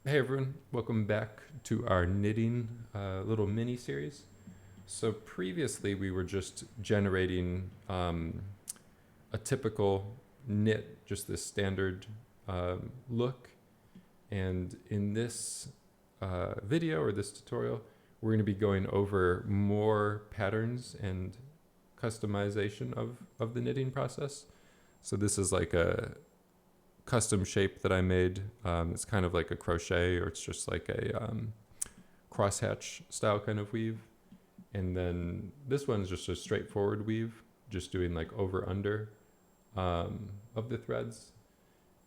Hey everyone, welcome back to our knitting little mini series. So previously we were just generating a typical knit, just this standard look. And in this video or this tutorial, we're going to be going over more patterns and customization of the knitting process. So this is like a custom shape that I made. It's kind of like a crochet, or it's just like a crosshatch style kind of weave. And then this one's just a straightforward weave, just doing like over under of the threads.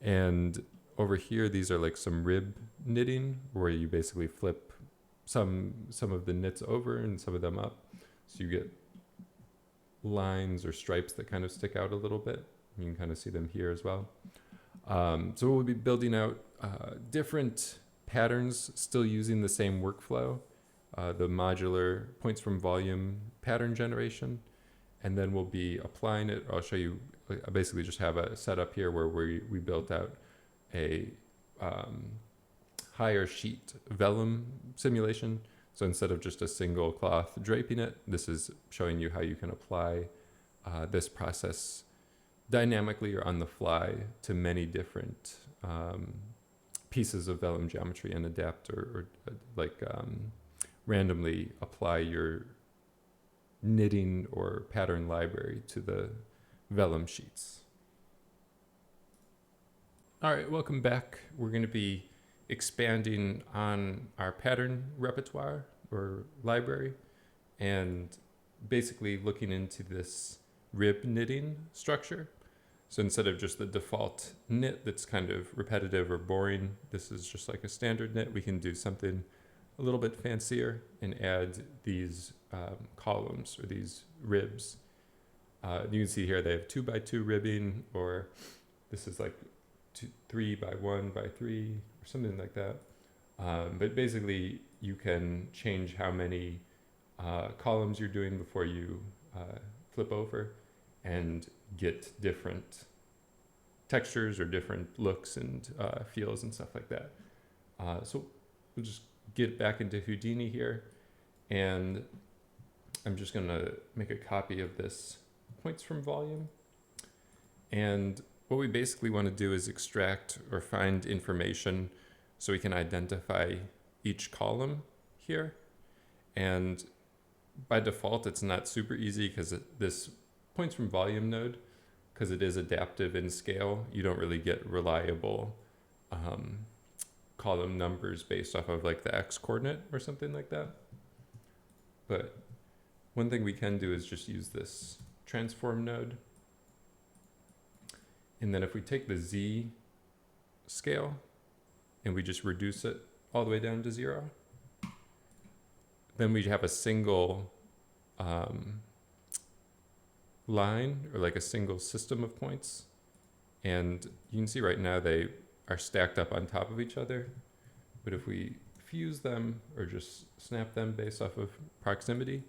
And over here, these are like some rib knitting, where you basically flip some of the knits over and some of them up, so you get lines or stripes that kind of stick out a little bit. You can kind of see them here as well. So we'll be building out different patterns, still using the same workflow, the modular points from volume pattern generation, and then we'll be applying it. I'll show you. I basically just have a setup here where we built out a higher sheet vellum simulation. So instead of just a single cloth draping it, this is showing you how you can apply this process dynamically or on the fly to many different pieces of vellum geometry, and adapt or randomly apply your knitting or pattern library to the vellum sheets. All right, welcome back. We're going to be expanding on our pattern repertoire or library, and basically looking into this rib knitting structure. So instead of just the default knit that's kind of repetitive or boring, this is just like a standard knit. We can do something a little bit fancier and add these columns or these ribs. You can see here they have 2x2 ribbing, or this is like 3x1x3 or something like that. But basically you can change how many columns you're doing before you flip over, and get different textures or different looks and feels and stuff like that. So we'll just get back into Houdini here, and I'm just going to make a copy of this points from volume. And what we basically want to do is extract or find information so we can identify each column here. And by default, it's not super easy because this points from volume node, because it is adaptive in scale, you don't really get reliable column numbers based off of like the x coordinate or something like that. But one thing we can do is just use this transform node. And then if we take the z scale and we just reduce it all the way down to 0, then we have a single line, or like a single system of points. And you can see right now they are stacked up on top of each other. But if we fuse them or just snap them based off of proximity,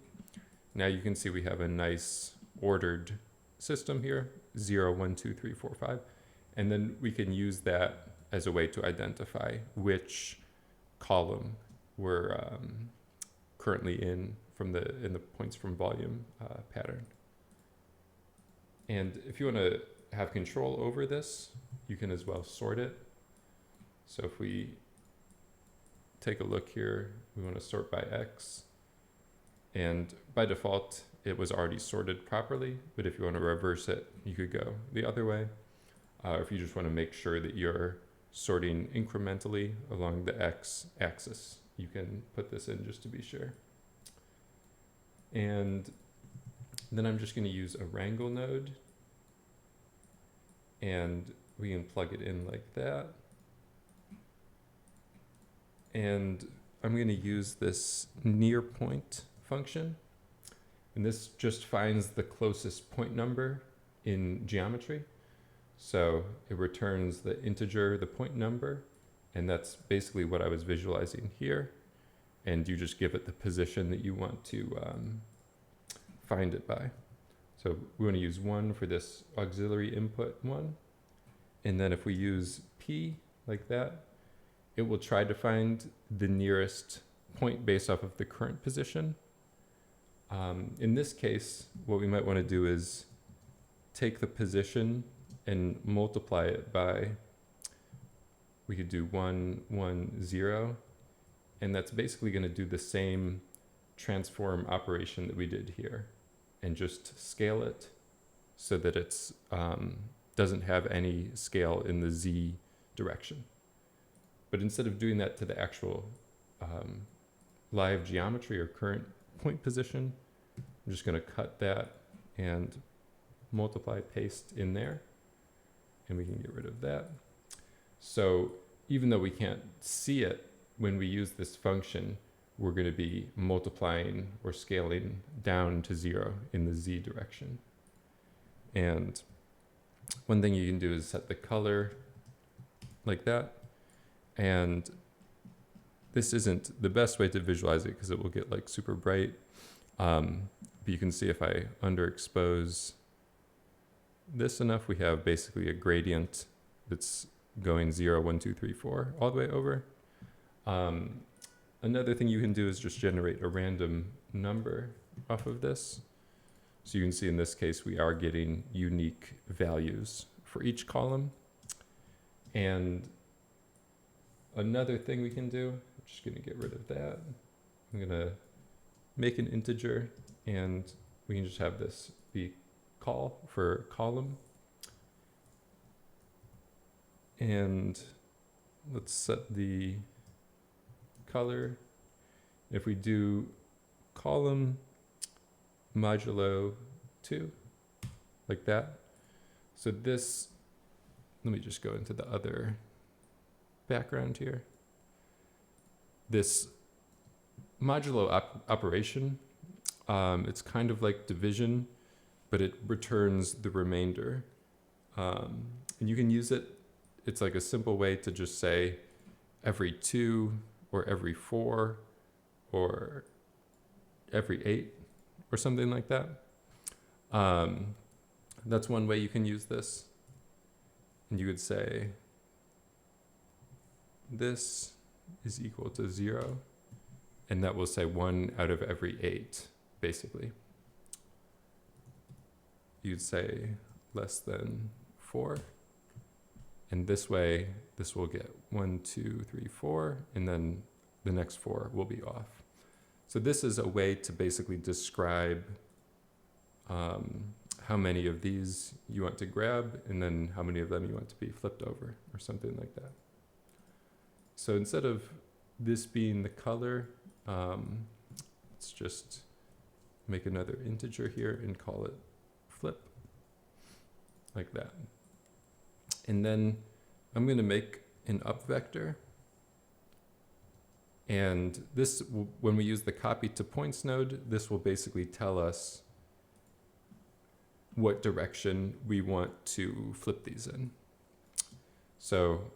now you can see we have a nice ordered system here, 0, 1, 2, 3, 4, 5. And then we can use that as a way to identify which column we're currently in the points from volume pattern. And if you want to have control over this, you can as well sort it. So if we take a look here, we want to sort by X. And by default, it was already sorted properly. But if you want to reverse it, you could go the other way. If you just want to make sure that you're sorting incrementally along the X axis, you can put this in just to be sure. And then I'm just going to use a wrangle node, and we can plug it in like that. And I'm going to use this near point function, and this just finds the closest point number in geometry. So it returns the integer, the point number, and that's basically what I was visualizing here. And you just give it the position that you want to find it by. So we want to use 1 for this auxiliary input 1. And then if we use P like that, it will try to find the nearest point based off of the current position. In this case, what we might want to do is take the position and multiply it by, we could do 1, 1, 0, and that's basically going to do the same transform operation that we did here, and just scale it so that it's doesn't have any scale in the z direction. But instead of doing that to the actual live geometry or current point position, I'm just going to cut that and multiply, paste in there, and we can get rid of that. So even though we can't see it, when we use this function, we're going to be multiplying or scaling down to 0 in the z direction. And one thing you can do is set the color like that. And this isn't the best way to visualize it because it will get like super bright. But you can see if I underexpose this enough, we have basically a gradient that's going 0, 1, 2, 3, 4 all the way over. Another thing you can do is just generate a random number off of this. So you can see in this case, we are getting unique values for each column. And another thing we can do, I'm just going to get rid of that. I'm going to make an integer, and we can just have this be call for column. And let's set the color. If we do column modulo 2, like that. So this, let me just go into the other background here. This modulo operation, it's kind of like division, but it returns the remainder. And you can use it, it's like a simple way to just say every 2 or every 4 or every 8 or something like that. That's one way you can use this. And you would say this is equal to 0, and that will say 1 out of every 8, basically. You'd say less than 4, and this way, this will get 1, 2, 3, 4, and then the next 4 will be off. So this is a way to basically describe how many of these you want to grab, and then how many of them you want to be flipped over, or something like that. So instead of this being the color, let's just make another integer here and call it flip, like that. And then I'm going to make an up vector. And this, when we use the copy to points node, this will basically tell us what direction we want to flip these in. So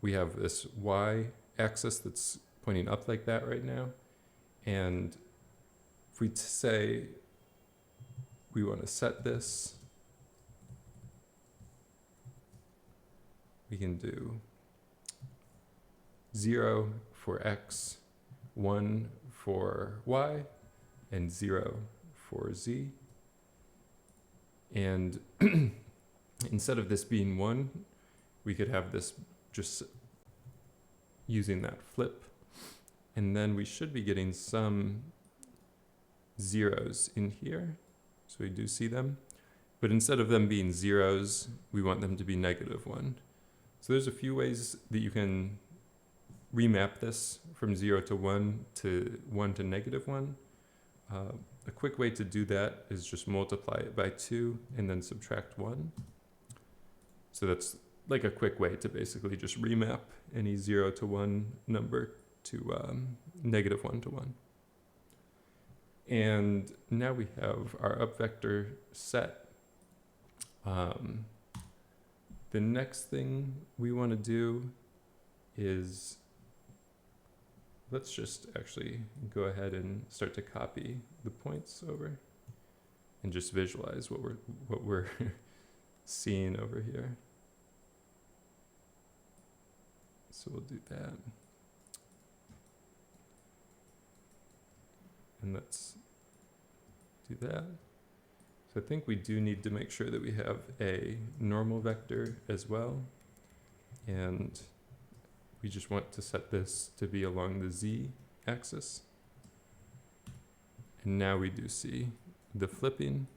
we have this y axis that's pointing up like that right now. And if we say we want to set this, we can do 0 for x, 1 for y, and 0 for z. And instead of this being 1, we could have this just using that flip. And then we should be getting some zeros in here. So we do see them. But instead of them being zeros, we want them to be -1. So there's a few ways that you can remap this from 0 to 1 to 1 to -1. A quick way to do that is just multiply it by 2 and then subtract 1. So that's like a quick way to basically just remap any 0 to 1 number to -1 to 1. And now we have our up vector set. The next thing we want to do is, let's just actually go ahead and start to copy the points over and just visualize what we're seeing over here. So we'll do that. And let's do that. So I think we do need to make sure that we have a normal vector as well. And we just want to set this to be along the z axis. And now we do see the flipping.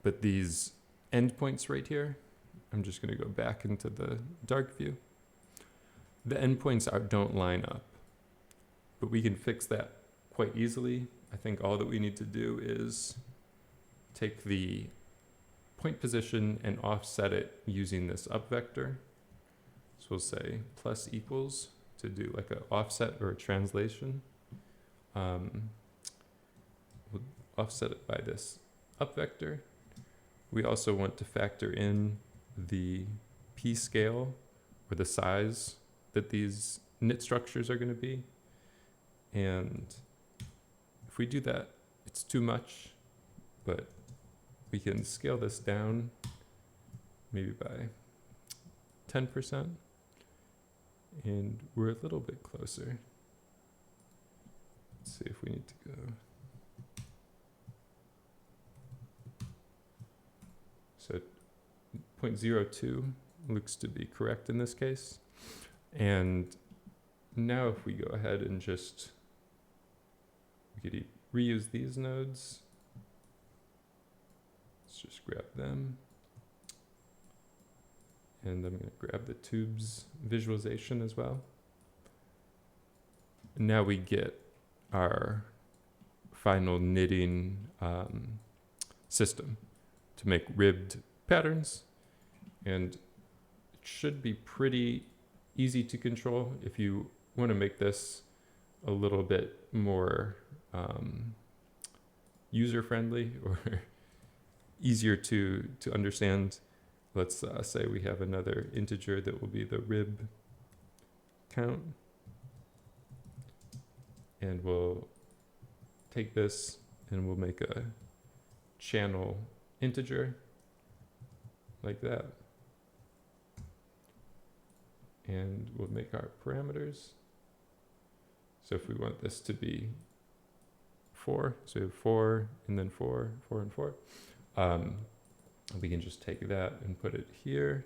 But these endpoints right here, I'm just going to go back into the dark view. The endpoints don't line up, but we can fix that quite easily. I think all that we need to do is take the point position and offset it using this up vector. So we'll say plus equals to do like an offset or a translation. We'll offset it by this up vector. We also want to factor in the p scale, or the size that these knit structures are going to be. And if we do that, it's too much, but we can scale this down maybe by 10%. And we're a little bit closer. Let's see if we need to go. So 0.02 looks to be correct in this case. And now if we go ahead and just, we could reuse these nodes. Let's just grab them. And I'm going to grab the tubes visualization as well. And now we get our final knitting system to make ribbed patterns. And it should be pretty easy to control. If you want to make this a little bit more user-friendly or easier to understand, let's say we have another integer that will be the rib count. And we'll take this and we'll make a channel integer like that. And we'll make our parameters. So if we want this to be 4, so we have 4 and then 4, 4 and 4. We can just take that and put it here.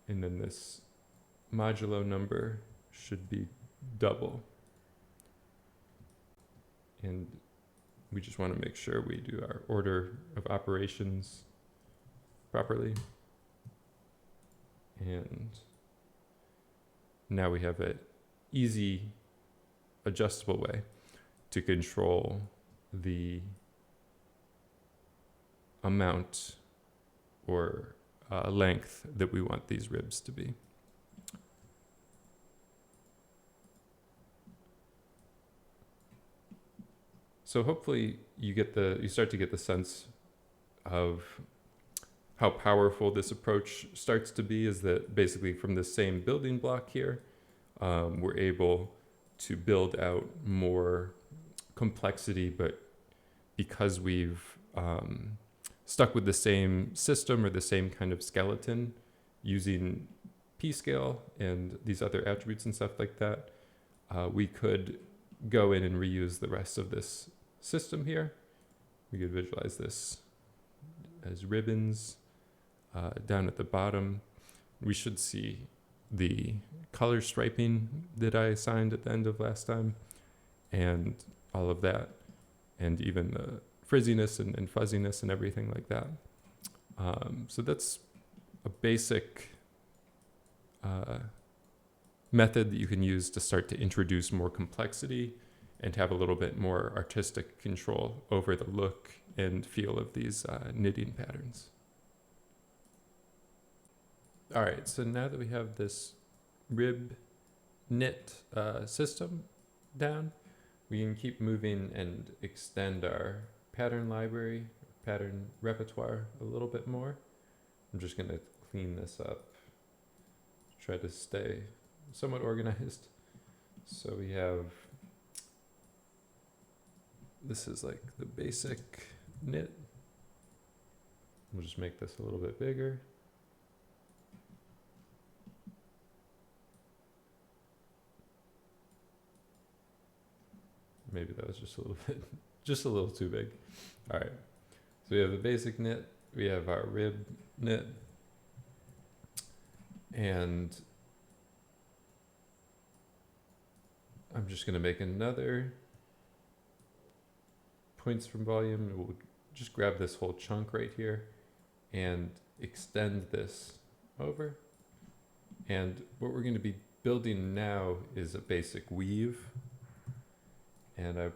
And then this modulo number should be double. And we just want to make sure we do our order of operations properly. And now we have an easy adjustable way to control the amount or length that we want these ribs to be. So hopefully you start to get the sense of how powerful this approach starts to be, is that basically from the same building block here, we're able to build out more complexity, but because we've stuck with the same system or the same kind of skeleton using p-scale and these other attributes and stuff like that, we could go in and reuse the rest of this system here. We could visualize this as ribbons down at the bottom. We should see the color striping that I assigned at the end of last time and all of that, and even the frizziness and fuzziness and everything like that. So that's a basic method that you can use to start to introduce more complexity and have a little bit more artistic control over the look and feel of these knitting patterns. All right, so now that we have this rib knit system down, we can keep moving and extend our pattern library, pattern repertoire a little bit more. I'm just going to clean this up, try to stay somewhat organized. So we have, this is like the basic knit. We'll just make this a little bit bigger. maybe that was just a little bit, just a little too big. All right, so we have a basic knit, we have our rib knit, and I'm just gonna make another points from volume. We'll just grab this whole chunk right here and extend this over. And what we're going to be building now is a basic weave. And I've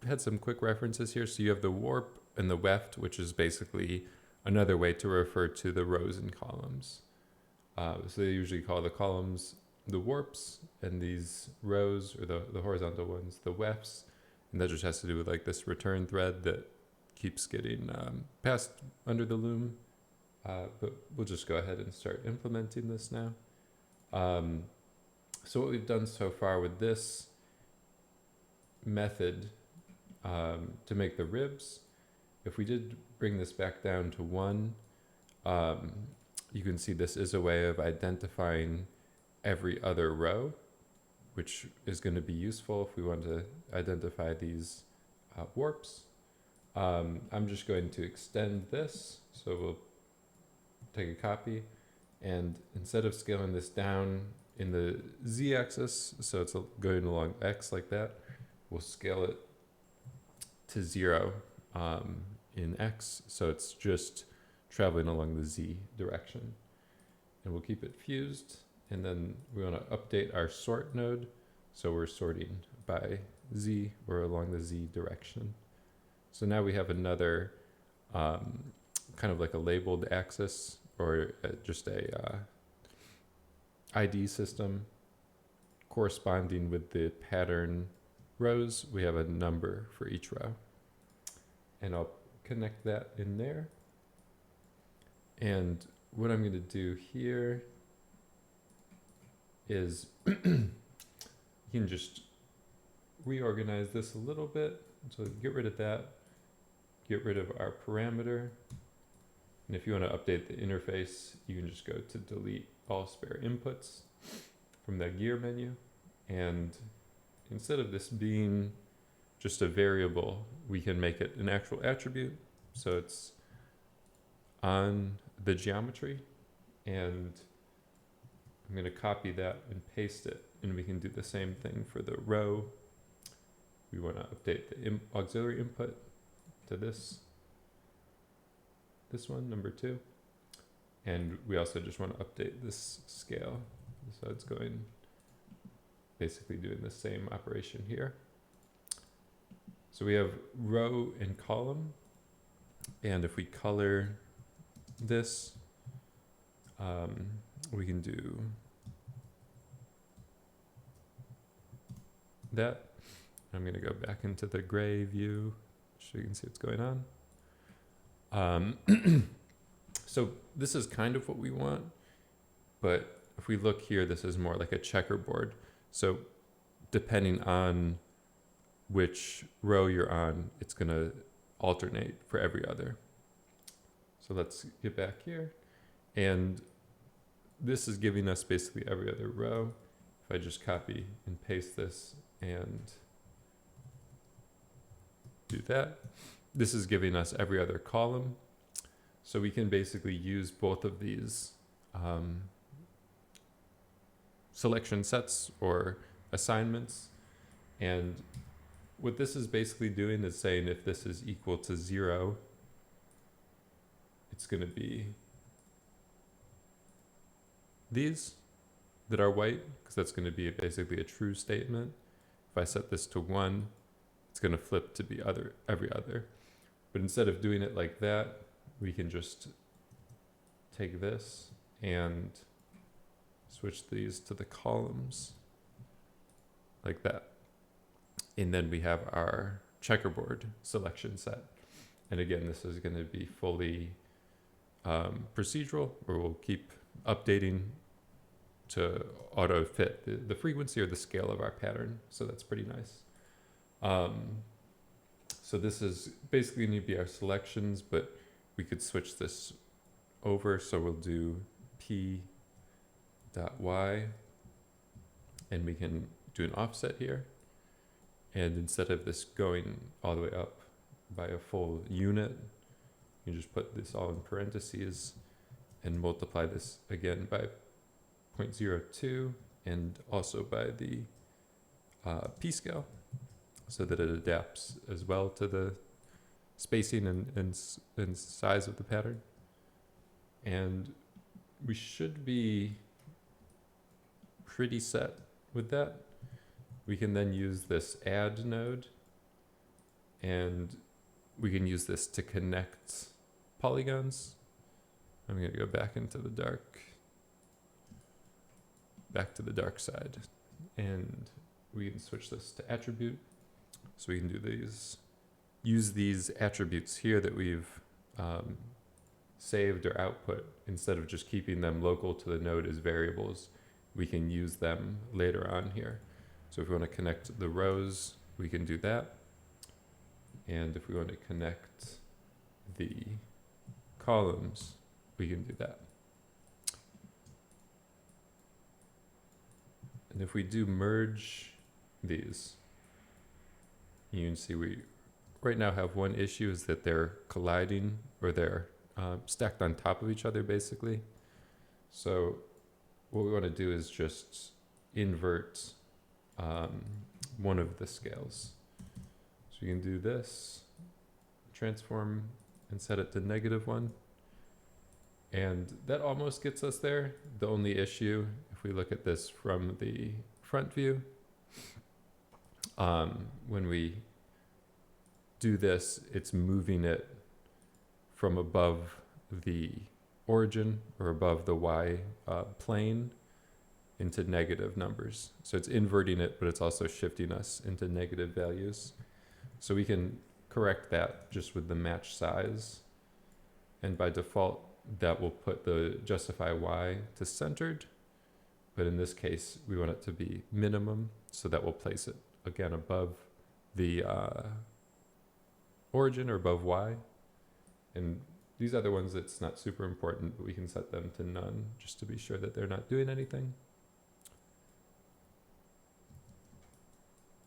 had some quick references here. So you have the warp and the weft, which is basically another way to refer to the rows and columns. So they usually call the columns the warps, and these rows, or the horizontal ones, the wefts. And that just has to do with like this return thread that keeps getting passed under the loom. But we'll just go ahead and start implementing this now. So what we've done so far with this method to make the ribs, if we did bring this back down to 1, you can see this is a way of identifying every other row, which is going to be useful if we want to identify these warps. I'm just going to extend this, so we'll take a copy, and instead of scaling this down in the z-axis, so it's going along x like that, we'll scale it to 0 in x, so it's just traveling along the z direction. And we'll keep it fused, and then we want to update our sort node, so we're sorting by z, or along the z direction. So now we have another kind of like a labeled axis, or just a ID system corresponding with the pattern rows. We have a number for each row, and I'll connect that in there. And what I'm going to do here is you can just reorganize this a little bit. So get rid of that, get rid of our parameter. And if you want to update the interface, you can just go to delete all spare inputs from the gear menu. And instead of this being just a variable, we can make it an actual attribute. So it's on the geometry, and I'm going to copy that and paste it, and we can do the same thing for the row. We want to update the auxiliary input to this one, number 2, and we also just want to update this scale, so it's going basically doing the same operation here. So we have row and column, and if we color this, we can do that. I'm going to go back into the gray view so you can see what's going on. So this is kind of what we want, but if we look here, this is more like a checkerboard. So depending on which row you're on, it's going to alternate for every other. So let's get back here, and this is giving us basically every other row. If I just copy and paste this and do that, this is giving us every other column. So we can basically use both of these selection sets or assignments. And what this is basically doing is saying if this is equal to 0, it's going to be these that are white, because that's going to be basically a true statement. If I set this to 1, it's going to flip to be every other. But instead of doing it like that, we can just take this and switch these to the columns like that. And then we have our checkerboard selection set. And again, this is going to be fully procedural, where we'll keep updating to auto fit the frequency or the scale of our pattern. So that's pretty nice. So this is basically going to be our selections, but we could switch this over. So we'll do p.y, and we can do an offset here. And instead of this going all the way up by a full unit, you just put this all in parentheses and multiply this again by 0.02 and also by the p-scale, so that it adapts as well to the spacing and size of the pattern. And we should be pretty set with that. We can then use this add node, and we can use this to connect polygons. I'm going to go back to the dark side, and we can switch this to attribute. So we can do use these attributes here that we've saved or output, instead of just keeping them local to the node as variables. We can use them later on here. So if we want to connect the rows, we can do that. And if we want to connect the columns, we can do that. And if we do merge these, you can see we right now have one issue, is that they're colliding, or they're stacked on top of each other basically. So what we want to do is just invert one of the scales. So we can do this, transform, and set it to -1. And that almost gets us there. The only issue, if we look at this from the front view, when we do this, it's moving it from above the origin or above the y plane into negative numbers. So it's inverting it, but it's also shifting us into negative values. So we can correct that just with the match size. And by default, that will put the justify y to centered. But in this case, we want it to be minimum. So that will place it again above the origin or above y. And these are the ones that's not super important, but we can set them to none just to be sure that they're not doing anything.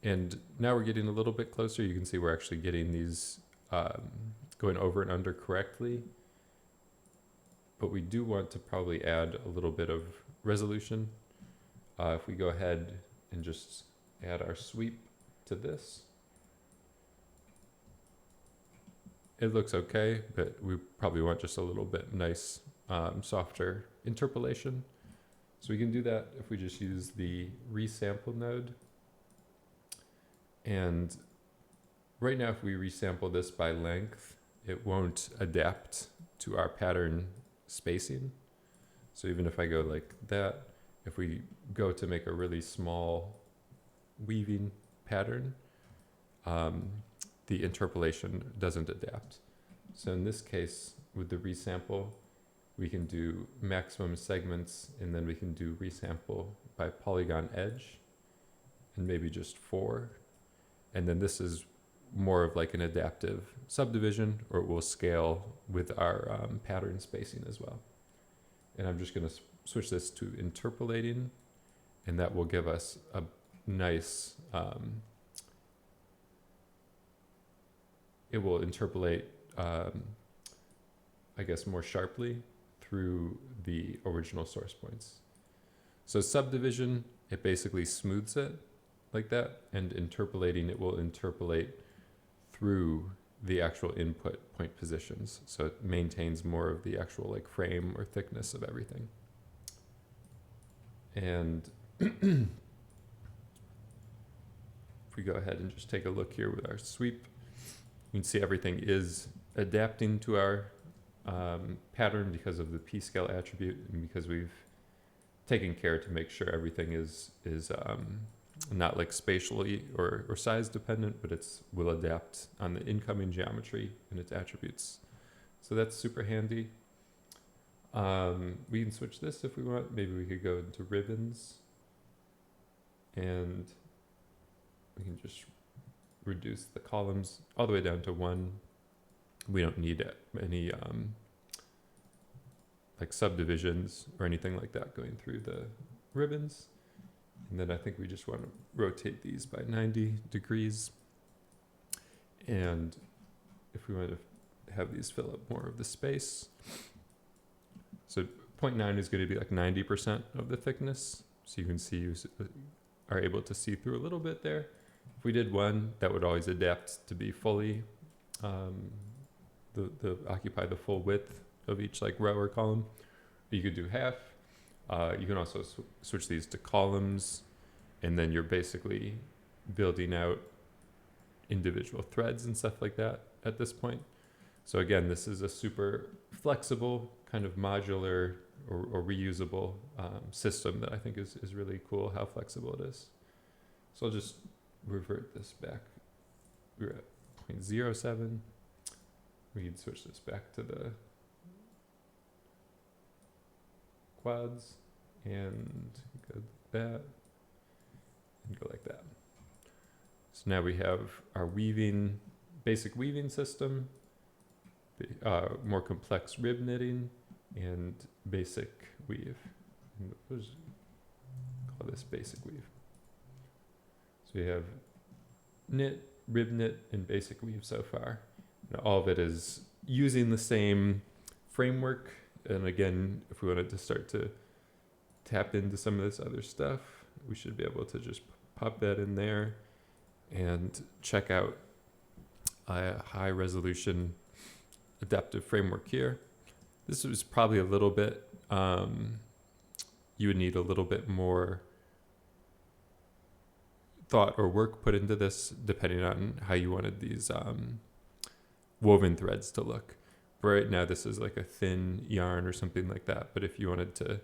And now we're getting a little bit closer. You can see we're actually getting these going over and under correctly. But we do want to probably add a little bit of resolution. If we go ahead and just add our sweep to this, it looks okay, but we probably want just a little bit nice, softer interpolation. So we can do that if we just use the resample node. And right now, if we resample this by length, it won't adapt to our pattern spacing. So even if I go like that, if we go to make a really small weaving pattern, the interpolation doesn't adapt. So in this case, with the resample, we can do maximum segments, and then we can do resample by polygon edge, and maybe just 4. And then this is more of like an adaptive subdivision, or it will scale with our pattern spacing as well. And I'm just going to switch this to interpolating, and that will give us a nice, it will interpolate, I guess, more sharply through the original source points. So subdivision, it basically smooths it like that, and interpolating, it will interpolate through the actual input point positions. So it maintains more of the actual like frame or thickness of everything. And if we go ahead and just take a look here with our sweep, you can see everything is adapting to our pattern because of the p-scale attribute, and because we've taken care to make sure everything is not like spatially or size dependent, but will adapt on the incoming geometry and its attributes. So that's super handy. We can switch this if we want. Maybe we could go into ribbons, and we can just reduce the columns all the way down to 1. We don't need any like subdivisions or anything like that going through the ribbons. And then I think we just want to rotate these by 90 degrees. And if we want to have these fill up more of the space, so 0.9 is going to be like 90% of the thickness. So you can see you are able to see through a little bit there. If we did 1, that would always adapt to be fully, occupy the full width of each like row or column. You could do half. You can also switch these to columns, and then you're basically building out individual threads and stuff like that at this point. So again, this is a super flexible kind of modular or reusable system that I think is really cool how flexible it is. So I'll just revert this back. We're at 0.07. We can switch this back to the quads and go like that and go like that. So now we have our basic weaving system, more complex rib knitting, and basic weave. And we'll just call this basic weave. So we have knit, rib knit, and basic weave so far. And all of it is using the same framework. And again, if we wanted to start to tap into some of this other stuff, we should be able to just pop that in there and check out a high resolution adaptive framework here. This was probably a little bit, you would need a little bit more thought or work put into this depending on how you wanted these woven threads to look. Right now this is like a thin yarn or something like that, but if you wanted to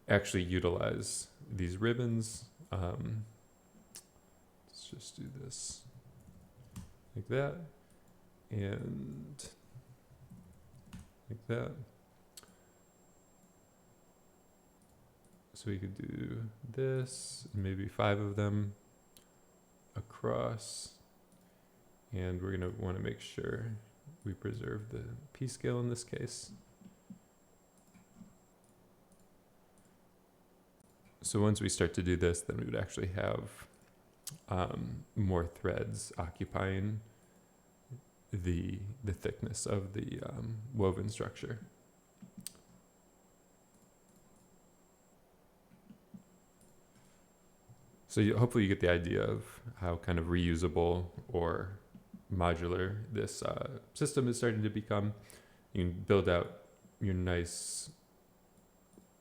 actually utilize these ribbons, let's just do this like that and like that. So we could do this, maybe 5 of them across, and we're going to want to make sure we preserve the P scale in this case. So once we start to do this, then we would actually have more threads occupying the thickness of the woven structure. So hopefully you get the idea of how kind of reusable or modular this system is starting to become. You can build out your nice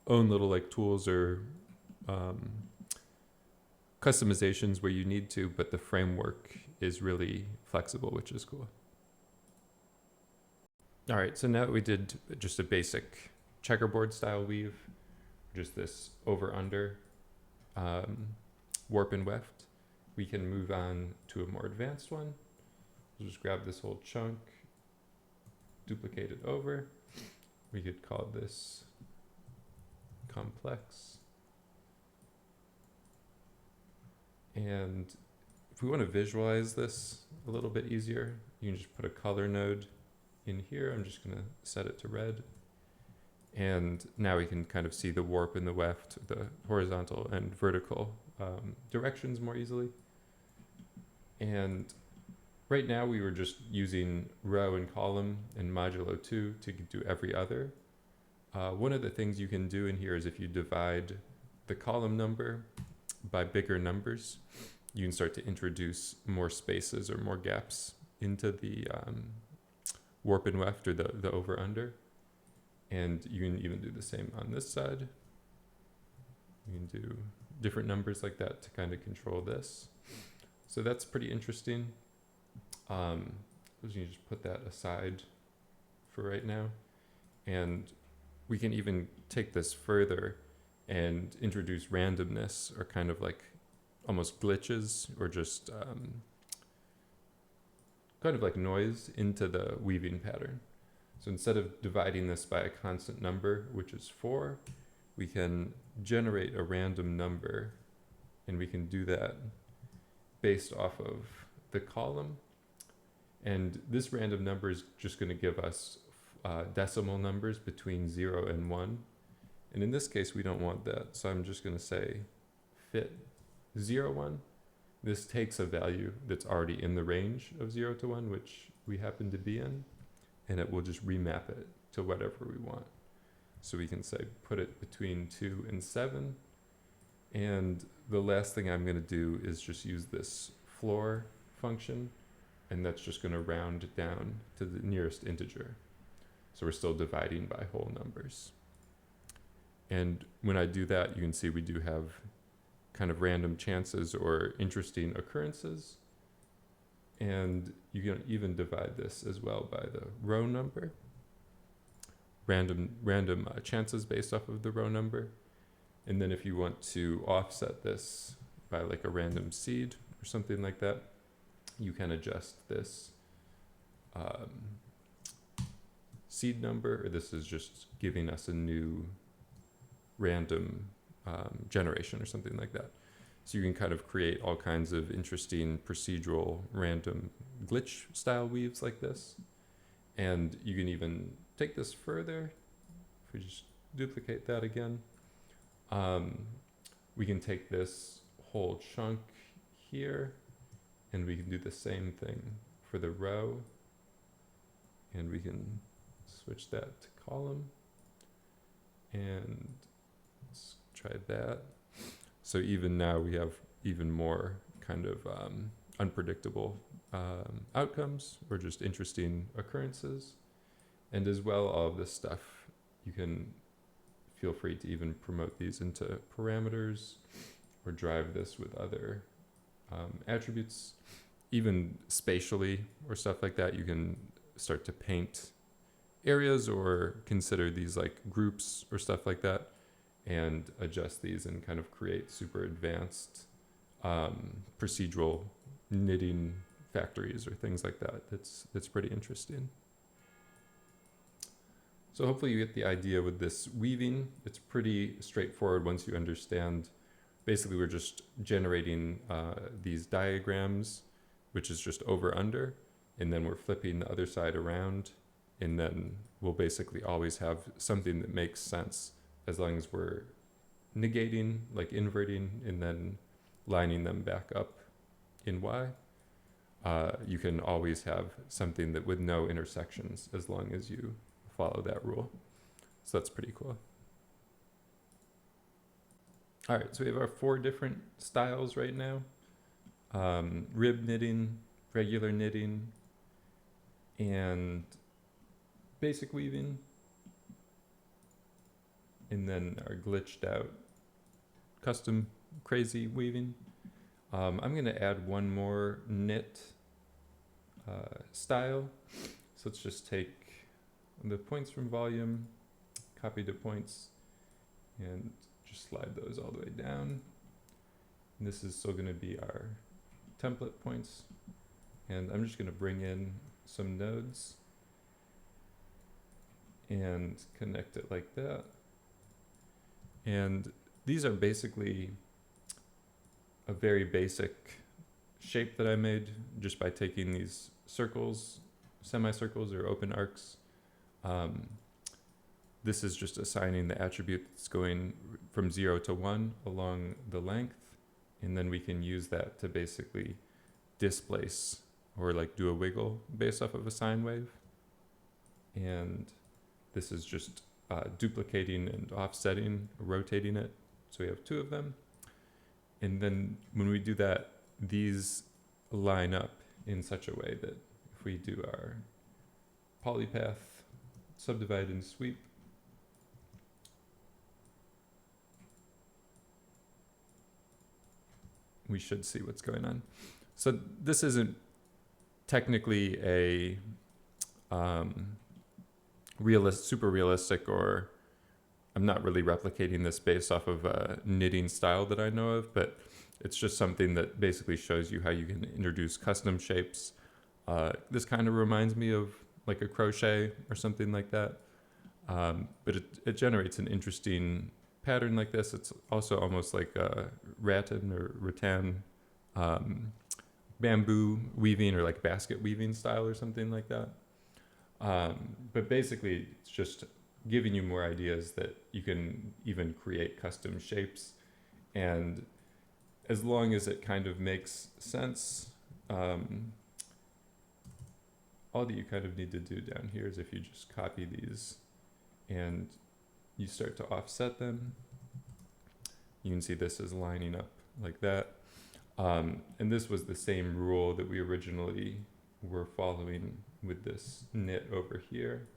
own little like tools or customizations where you need to, but the framework is really flexible, which is cool. All right, so now that we did just a basic checkerboard style weave, just this over under warp and weft, we can move on to a more advanced one. We'll just grab this whole chunk, duplicate it over. We could call this complex. And if we want to visualize this a little bit easier, you can just put a color node in here. I'm just going to set it to red. And now we can kind of see the warp and the weft, the horizontal and vertical directions more easily. And right now we were just using row and column and modulo 2 to do every other. One of the things you can do in here is if you divide the column number by bigger numbers, you can start to introduce more spaces or more gaps into the warp and weft or the over under. And you can even do the same on this side. You can do different numbers like that to kind of control this. So that's pretty interesting. You just put that aside for right now. And we can even take this further and introduce randomness or kind of like almost glitches or just kind of like noise into the weaving pattern. So instead of dividing this by a constant number, which is 4, we can generate a random number, and we can do that based off of the column. And this random number is just going to give us decimal numbers between 0 and 1. And in this case, we don't want that. So I'm just going to say fit 0, 1. This takes a value that's already in the range of 0 to 1, which we happen to be in, and it will just remap it to whatever we want. So we can say put it between 2 and 7. And the last thing I'm going to do is just use this floor function, and that's just going to round down to the nearest integer. So we're still dividing by whole numbers. And when I do that, you can see we do have kind of random chances or interesting occurrences. And you can even divide this as well by the row number. Random chances based off of the row number. And then if you want to offset this by like a random seed or something like that, you can adjust this seed number, or this is just giving us a new random generation or something like that. So you can kind of create all kinds of interesting procedural random glitch style weaves like this. And you can even take this further. If we just duplicate that again, we can take this whole chunk here, and we can do the same thing for the row, and we can switch that to column, and let's try that. So even now we have even more kind of unpredictable outcomes or just interesting occurrences. And as well, all of this stuff, you can feel free to even promote these into parameters or drive this with other attributes. Even spatially or stuff like that, you can start to paint areas or consider these like groups or stuff like that, and adjust these and kind of create super advanced procedural knitting factories or things like that. That's pretty interesting. So hopefully you get the idea with this weaving. It's pretty straightforward once you understand. Basically, we're just generating these diagrams, which is just over under, and then we're flipping the other side around, and then we'll basically always have something that makes sense as long as we're negating, like inverting, and then lining them back up in Y. You can always have something that with no intersections as long as you follow that rule. So that's pretty cool. All right, so we have our 4 different styles right now. Rib knitting, regular knitting, and basic weaving. And then our glitched out custom crazy weaving. I'm going to add one more knit style. So let's just take the points from volume, copy to points, and just slide those all the way down. And this is still going to be our template points. And I'm just going to bring in some nodes and connect it like that. And these are basically a very basic shape that I made just by taking these circles, semicircles or open arcs. This is just assigning the attribute that's going from 0 to 1 along the length, and then we can use that to basically displace or like do a wiggle based off of a sine wave. And this is just duplicating and offsetting, rotating it. So we have 2 of them. And then when we do that, these line up in such a way that if we do our polypath, subdivide and sweep, we should see what's going on. So this isn't technically a super realistic, or I'm not really replicating this based off of a knitting style that I know of, but it's just something that basically shows you how you can introduce custom shapes. This kind of reminds me of like a crochet or something like that. But it generates an interesting pattern like this. It's also almost like a rattan or rattan bamboo weaving or like basket weaving style or something like that. But basically, it's just giving you more ideas that you can even create custom shapes. And as long as it kind of makes sense. All that you kind of need to do down here is if you just copy these and you start to offset them, you can see this is lining up like that. And this was the same rule that we originally were following with this knit over here.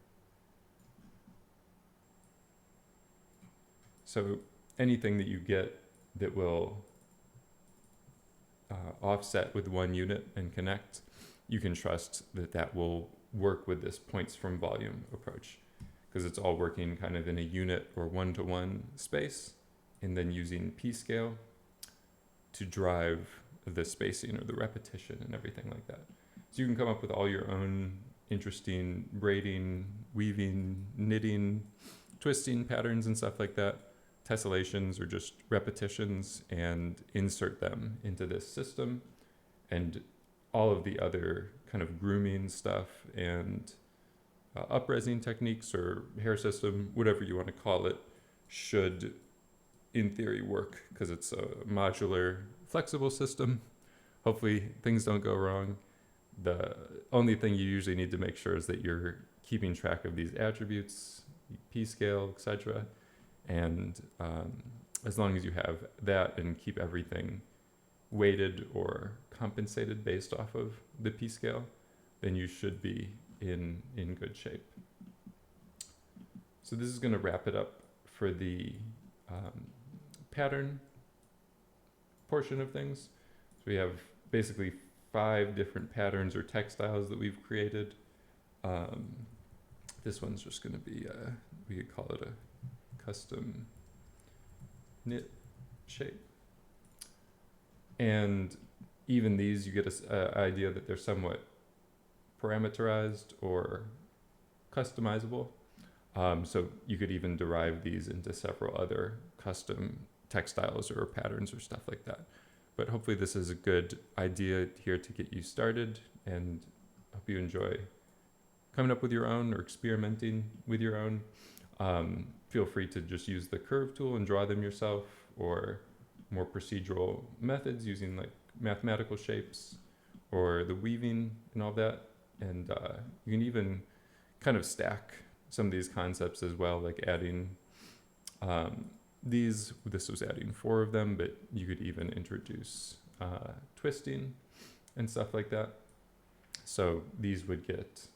So anything that you get that will offset with one unit and connect, you can trust that that will work with this points from volume approach, because it's all working kind of in a unit or one-to-one space, and then using p-scale to drive the spacing or the repetition and everything like that. So you can come up with all your own interesting braiding, weaving, knitting, twisting patterns and stuff like that. Tessellations are just repetitions, and insert them into this system, and all of the other kind of grooming stuff and upresing techniques or hair system, whatever you want to call it, should in theory work, because it's a modular, flexible system. Hopefully things don't go wrong. The only thing you usually need to make sure is that you're keeping track of these attributes, p-scale, etc. And as long as you have that and keep everything weighted or compensated based off of the p-scale, then you should be in good shape. So this is going to wrap it up for the pattern portion of things. So we have basically 5 different patterns or textiles that we've created. This one's just going to be, we could call it a custom knit shape. And even these, you get an idea that they're somewhat parameterized or customizable. So you could even derive these into several other custom textiles or patterns or stuff like that. But hopefully this is a good idea here to get you started, and hope you enjoy coming up with your own or experimenting with your own. Feel free to just use the curve tool and draw them yourself, or more procedural methods using like mathematical shapes or the weaving and all that. And you can even kind of stack some of these concepts as well, like adding this was adding 4 of them, but you could even introduce twisting and stuff like that. So these would get,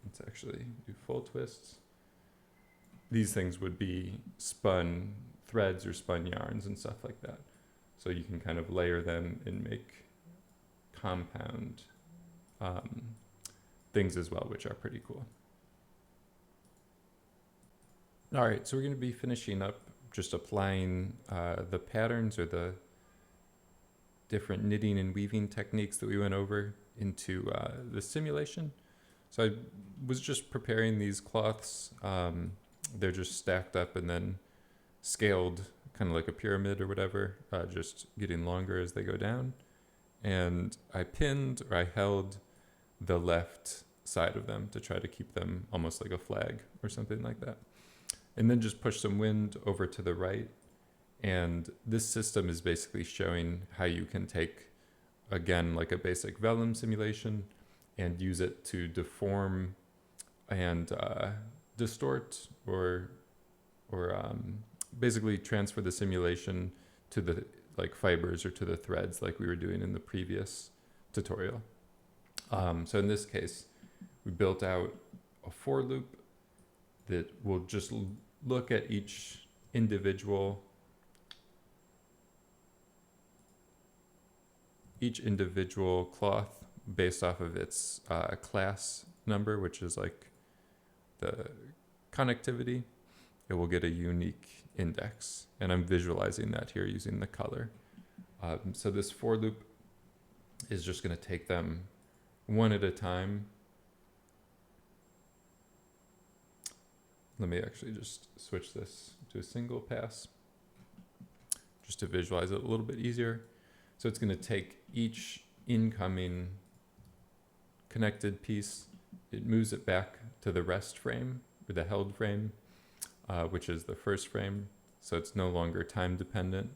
let's actually do full twists. These things would be spun threads or spun yarns and stuff like that. So you can kind of layer them and make compound things as well, which are pretty cool. All right, so we're going to be finishing up just applying the patterns or the different knitting and weaving techniques that we went over into the simulation. So I was just preparing these cloths. They're just stacked up and then scaled, kind of like a pyramid or whatever, just getting longer as they go down. And I pinned, or I held the left side of them to try to keep them almost like a flag or something like that. And then just push some wind over to the right. And this system is basically showing how you can take, again, like a basic vellum simulation and use it to deform and distort or basically transfer the simulation to the like fibers or to the threads like we were doing in the previous tutorial. So in this case, we built out a for loop that will just look at each individual cloth based off of its class number, which is like the connectivity. It will get a unique index, and I'm visualizing that here using the color. So this for loop is just going to take them one at a time. Let me actually just switch this to a single pass just to visualize it a little bit easier. So it's going to take each incoming connected piece, it moves it back to the rest frame or the held frame, which is the first frame. So it's no longer time dependent.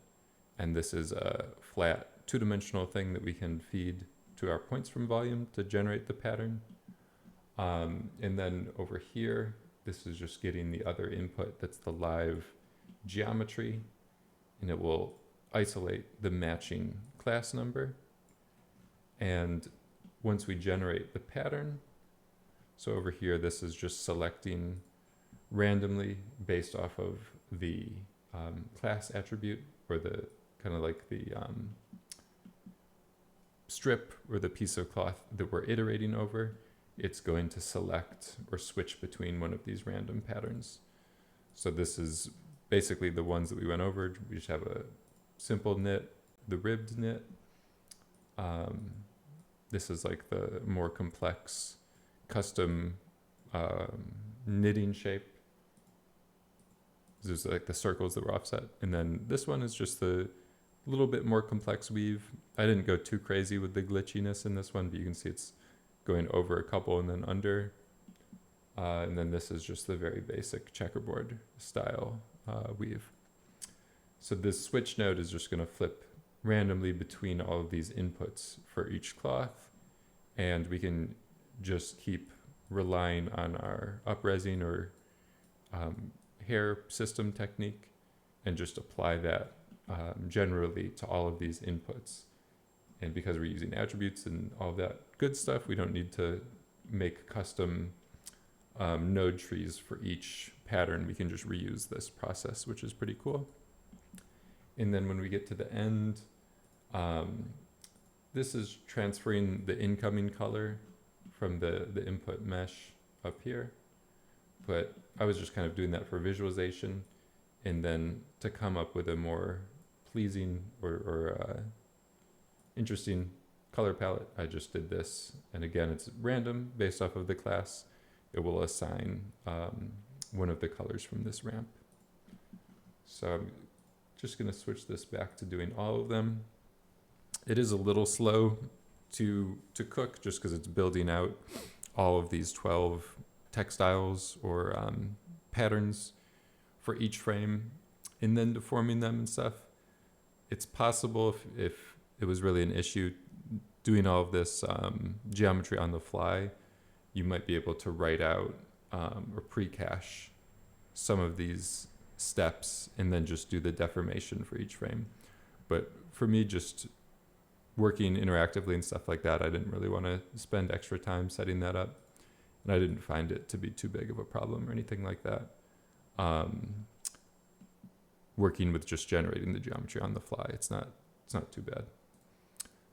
And this is a flat two-dimensional thing that we can feed to our points from volume to generate the pattern. And then over here, this is just getting the other input, that's the live geometry, and it will isolate the matching class number. And once we generate the pattern, so over here, this is just selecting randomly based off of the class attribute, or the kind of like the strip or the piece of cloth that we're iterating over. It's going to select or switch between one of these random patterns. So this is basically the ones that we went over. We just have a simple knit, the ribbed knit. This is like the more complex custom knitting shape. There's like the circles that were offset. And then this one is just the little bit more complex weave. I didn't go too crazy with the glitchiness in this one, but you can see it's going over a couple and then under. And then this is just the very basic checkerboard style weave. So this switch node is just going to flip randomly between all of these inputs for each cloth. And we can just keep relying on our upresing or hair system technique and just apply that generally to all of these inputs. And because we're using attributes and all that good stuff, we don't need to make custom node trees for each pattern. We can just reuse this process, which is pretty cool. And then when we get to the end, this is transferring the incoming color from the input mesh up here. But I was just kind of doing that for visualization, and then to come up with a more pleasing or interesting color palette, I just did this. And again, it's random based off of the class. It will assign one of the colors from this ramp. So I'm just going to switch this back to doing all of them. It is a little slow to cook just because it's building out all of these 12 textiles or patterns for each frame and then deforming them and stuff. It's possible if it was really an issue doing all of this geometry on the fly, you might be able to write out or pre-cache some of these steps and then just do the deformation for each frame. But for me, just working interactively and stuff like that, I didn't really want to spend extra time setting that up. And I didn't find it to be too big of a problem or anything like that. Working with just generating the geometry on the fly, it's not too bad.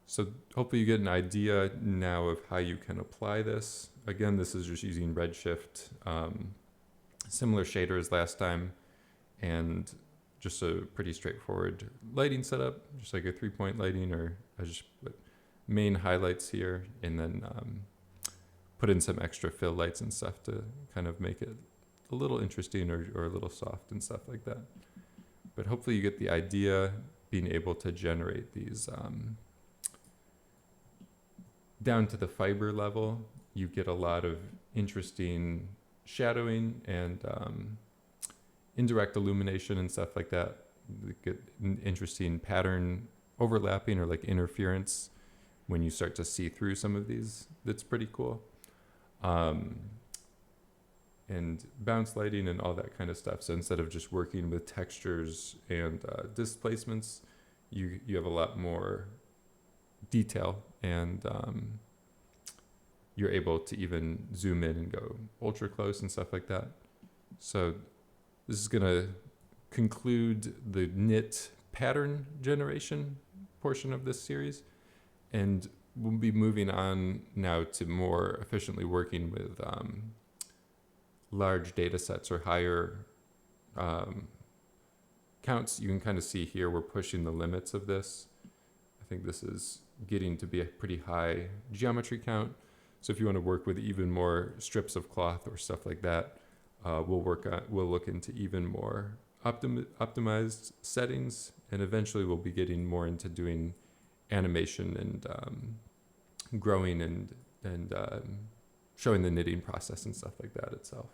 So hopefully you get an idea now of how you can apply this. Again, this is just using Redshift, similar shader as last time, and just a pretty straightforward lighting setup, just like a 3-point lighting, or I just put main highlights here, and then put in some extra fill lights and stuff to kind of make it a little interesting or a little soft and stuff like that. But hopefully you get the idea, being able to generate these down to the fiber level. You get a lot of interesting shadowing and indirect illumination and stuff like that. You get an interesting pattern overlapping or like interference when you start to see through some of these. That's pretty cool. And bounce lighting and all that kind of stuff. So instead of just working with textures and displacements, you have a lot more detail, and you're able to even zoom in and go ultra close and stuff like that. So this is going to conclude the knit pattern generation portion of this series, and we'll be moving on now to more efficiently working with large data sets or higher counts. You can kind of see here we're pushing the limits of this. I think this is getting to be a pretty high geometry count. So if you want to work with even more strips of cloth or stuff like that, we'll look into even more optimized settings, and eventually we'll be getting more into doing animation and growing and showing the knitting process and stuff like that itself.